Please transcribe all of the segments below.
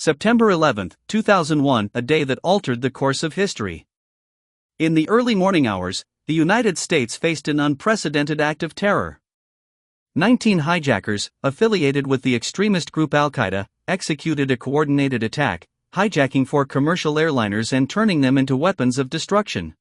September 11, 2001, a day that altered the course of history. In the early morning hours, the United States faced an unprecedented act of terror. 19 hijackers, affiliated with the extremist group al-Qaeda, executed a coordinated attack, hijacking 4 commercial airliners and turning them into weapons of destruction.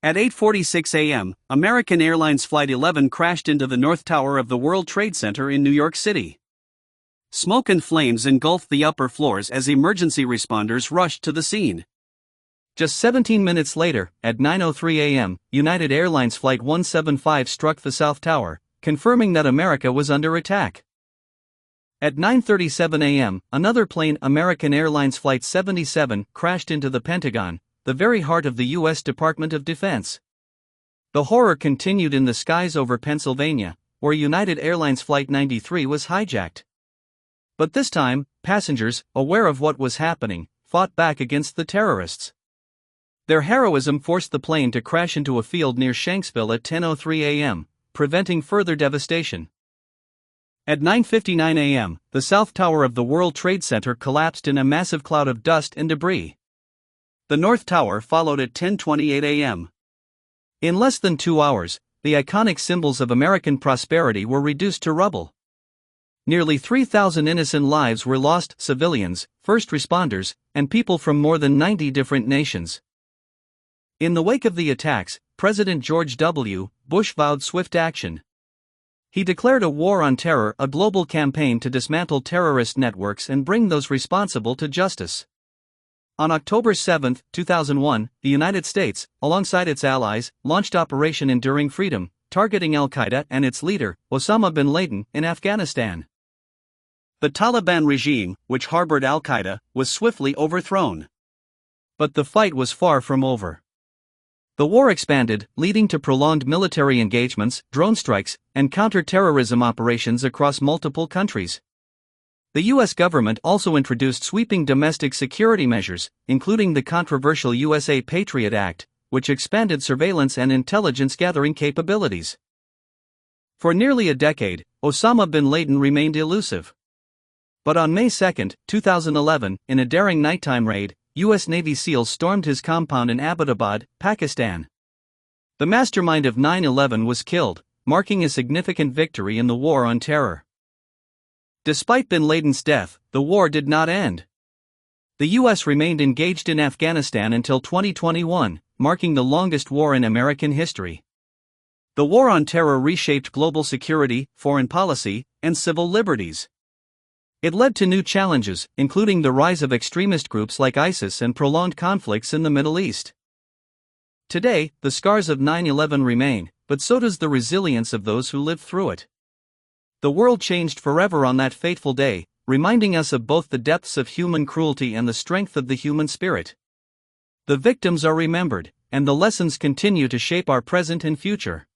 At 8:46 a.m., American Airlines Flight 11 crashed into the North Tower of the World Trade Center in New York City. Smoke and flames engulfed the upper floors as emergency responders rushed to the scene. Just 17 minutes later, at 9:03 a.m., United Airlines Flight 175 struck the South Tower, confirming that America was under attack. At 9:37 a.m., another plane, American Airlines Flight 77, crashed into the Pentagon, the very heart of the U.S. Department of Defense. The horror continued in the skies over Pennsylvania, where United Airlines Flight 93 was hijacked. But this time, passengers, aware of what was happening, fought back against the terrorists. Their heroism forced the plane to crash into a field near Shanksville at 10:03 a.m., preventing further devastation. At 9:59 a.m., the South Tower of the World Trade Center collapsed in a massive cloud of dust and debris. The North Tower followed at 10:28 a.m. In less than 2 hours, the iconic symbols of American prosperity were reduced to rubble. Nearly 3,000 innocent lives were lost, civilians, first responders, and people from more than 90 different nations. In the wake of the attacks, President George W. Bush vowed swift action. He declared a war on terror, a global campaign to dismantle terrorist networks and bring those responsible to justice. On October 7, 2001, the United States, alongside its allies, launched Operation Enduring Freedom, targeting al-Qaeda and its leader, Osama bin Laden, in Afghanistan. The Taliban regime, which harbored al-Qaeda, was swiftly overthrown. But the fight was far from over. The war expanded, leading to prolonged military engagements, drone strikes, and counterterrorism operations across multiple countries. The U.S. government also introduced sweeping domestic security measures, including the controversial USA PATRIOT Act, which expanded surveillance and intelligence gathering capabilities. For nearly a decade, Osama bin Laden remained elusive. But on May 2, 2011, in a daring nighttime raid, U.S. Navy SEALs stormed his compound in Abbottabad, Pakistan. The mastermind of 9/11 was killed, marking a significant victory in the war on terror. Despite bin Laden's death, the war did not end. The U.S. remained engaged in Afghanistan until 2021, marking the longest war in American history. The war on terror reshaped global security, foreign policy, and civil liberties. It led to new challenges, including the rise of extremist groups like ISIS and prolonged conflicts in the Middle East. Today, the scars of 9/11 remain, but so does the resilience of those who lived through it. The world changed forever on that fateful day, reminding us of both the depths of human cruelty and the strength of the human spirit. The victims are remembered, and the lessons continue to shape our present and future.